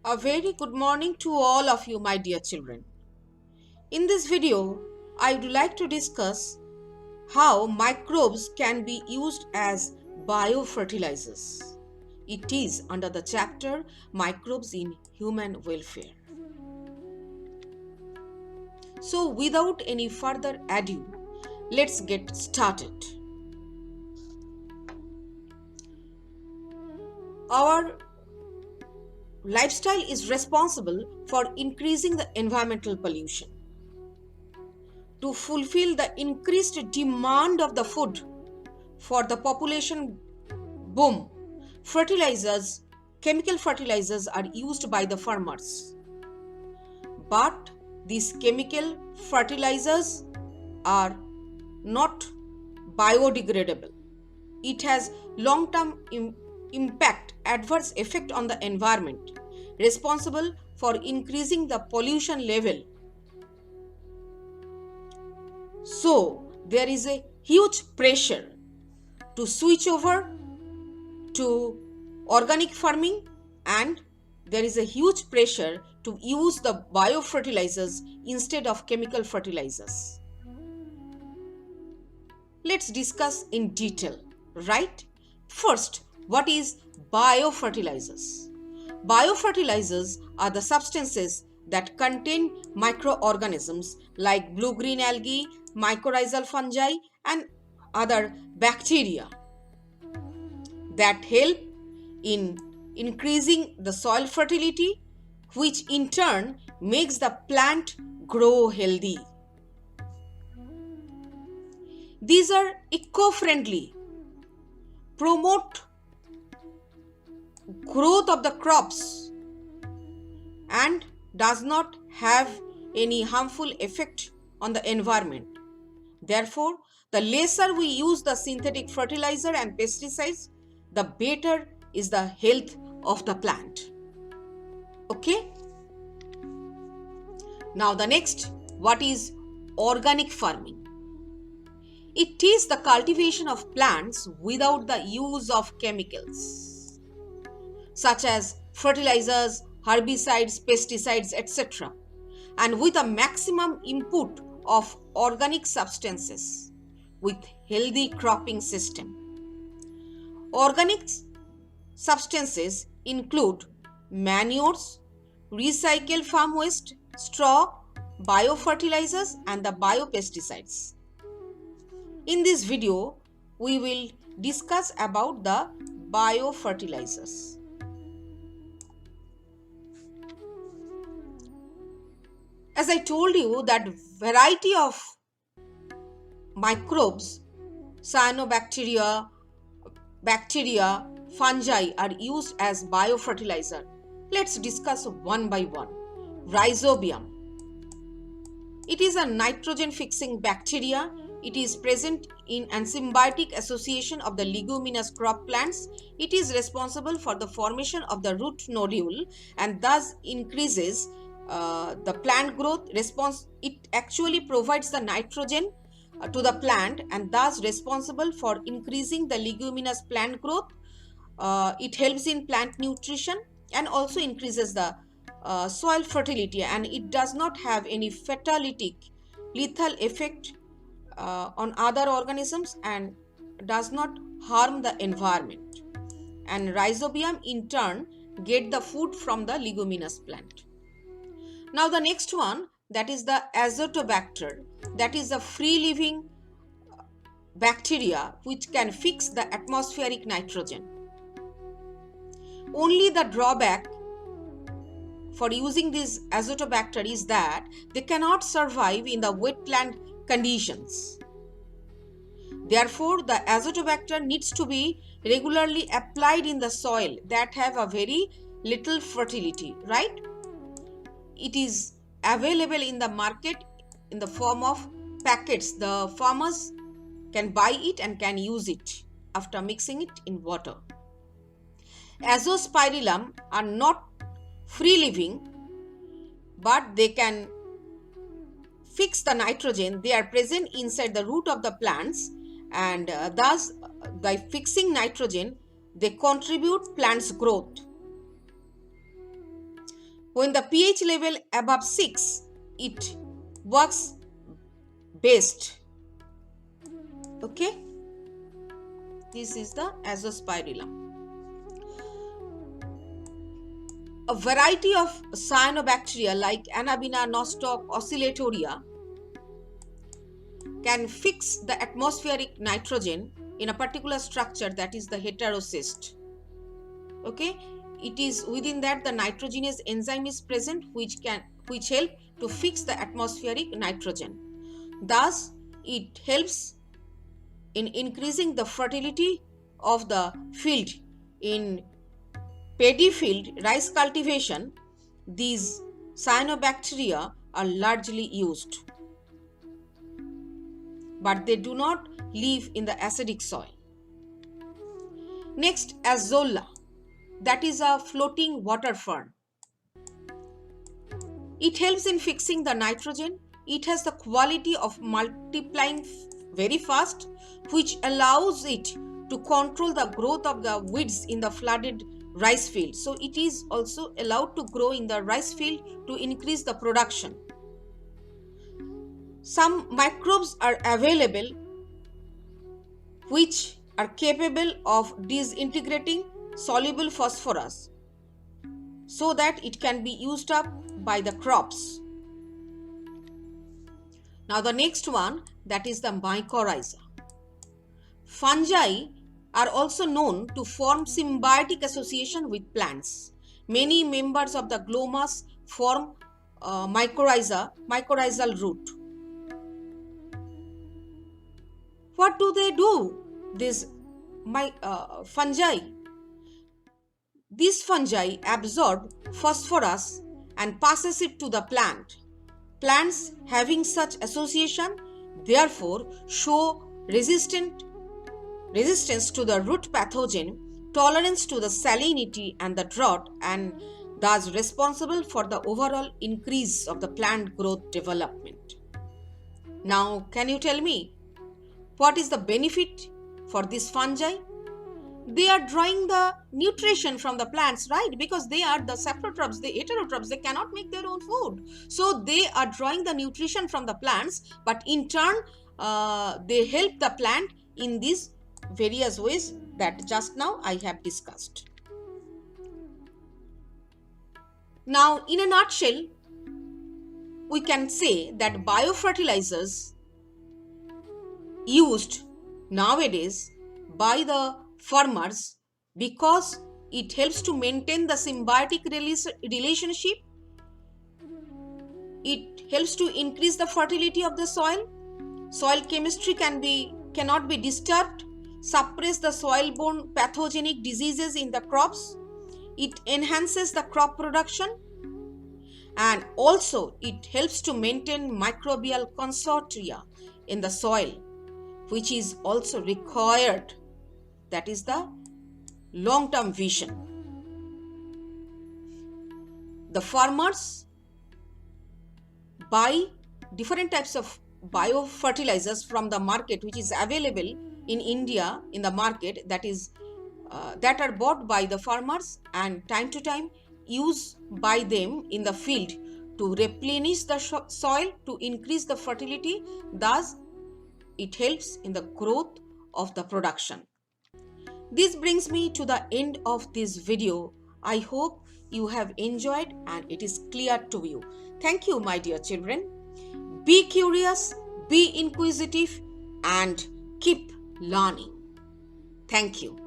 A very good morning to all of you, my dear children. In this video, I would like to discuss how microbes can be used as biofertilizers. It is under the chapter Microbes in Human Welfare. So, without any further ado, let's get started. Our lifestyle is responsible for increasing the environmental pollution. To fulfill the increased demand of the food for the population boom, chemical fertilizers are used by the farmers. But these chemical fertilizers are not biodegradable. It has long-term impact, adverse effect on the environment, responsible for increasing the pollution level. So there is a huge pressure to switch over to organic farming, and there is a huge pressure to use the biofertilizers instead of chemical fertilizers. Let's discuss in detail, right? First, what is biofertilizers? Biofertilizers are the substances that contain microorganisms like blue-green algae, mycorrhizal fungi, and other bacteria that help in increasing the soil fertility, which in turn makes the plant grow healthy. These are eco-friendly, promote growth of the crops, and does not have any harmful effect on the environment. Therefore, the lesser we use the synthetic fertilizer and pesticides, the better is the health of the plant. Okay? Now the next, what is organic farming? It is the cultivation of plants without the use of chemicals, such as fertilizers, herbicides, pesticides, etc., and with a maximum input of organic substances with healthy cropping system. Organic substances include manures, recycled farm waste, straw, biofertilizers, and the biopesticides. In this video, we will discuss about the biofertilizers. As I told you that variety of microbes, cyanobacteria, bacteria, fungi are used as biofertilizer. Let's discuss one by one. Rhizobium. It is a nitrogen fixing bacteria. It is present in a symbiotic association of the leguminous crop plants. It is responsible for the formation of the root nodule and thus increases the plant growth response. It actually provides the nitrogen to the plant and thus responsible for increasing the leguminous plant growth. It helps in plant nutrition and also increases the soil fertility, and it does not have any lethal effect on other organisms and does not harm the environment. And rhizobium in turn get the food from the leguminous plant. Now the next one, that is the azotobacter, that is a free living bacteria which can fix the atmospheric nitrogen. Only the drawback for using this azotobacter is that they cannot survive in the wetland conditions. Therefore, the azotobacter needs to be regularly applied in the soil that have a very little fertility, right? It is available in the market in the form of packets. The farmers can buy it and can use it after mixing it in water. Azospirillum are not free living, but they can fix the nitrogen. They are present inside the root of the plants, and thus by fixing nitrogen they contribute plants growth. When the pH level above 6, it works best. Okay, this is the Azospirillum. A variety of cyanobacteria like Anabaena, Nostoc, Oscillatoria can fix the atmospheric nitrogen in a particular structure, that is the heterocyst. Okay, it is within that the nitrogenase enzyme is present which help to fix the atmospheric nitrogen. Thus, it helps in increasing the fertility of the field. In paddy field rice cultivation, these cyanobacteria are largely used, but they do not live in the acidic soil. Next, Azolla, that is a floating water fern. It helps in fixing the nitrogen. It has the quality of multiplying very fast, which allows it to control the growth of the weeds in the flooded rice field. So it is also allowed to grow in the rice field to increase the production. Some microbes are available which are capable of disintegrating soluble phosphorus so that it can be used up by the crops. Now the next one, that is the mycorrhiza. Fungi are also known to form symbiotic association with plants. Many members of the glomus form mycorrhizal root. What do they do, these fungi? These fungi absorb phosphorus and passes it to the plant. Plants having such association therefore show resistance to the root pathogen, tolerance to the salinity and the drought, and thus responsible for the overall increase of the plant growth development. Now, can you tell me what is the benefit for these fungi? They are drawing the nutrition from the plants, right? Because they are the saprotrophs, the heterotrophs, they cannot make their own food. So they are drawing the nutrition from the plants, but in turn, they help the plant in these various ways that just now I have discussed. Now, in a nutshell, we can say that biofertilizers used nowadays by the farmers, because it helps to maintain the symbiotic relationship, it helps to increase the fertility of the soil chemistry cannot be disturbed, suppress the soil-borne pathogenic diseases in the crops, it enhances the crop production, and also it helps to maintain microbial consortia in the soil, which is also required. That is the long-term vision. The farmers buy different types of biofertilizers from the market, which is available in India in the market, that are bought by the farmers and time to time used by them in the field to replenish the soil, to increase the fertility. Thus, it helps in the growth of the production. This brings me to the end of this video. I hope you have enjoyed and it is clear to you. Thank you, my dear children. Be curious, be inquisitive, and keep learning. Thank you.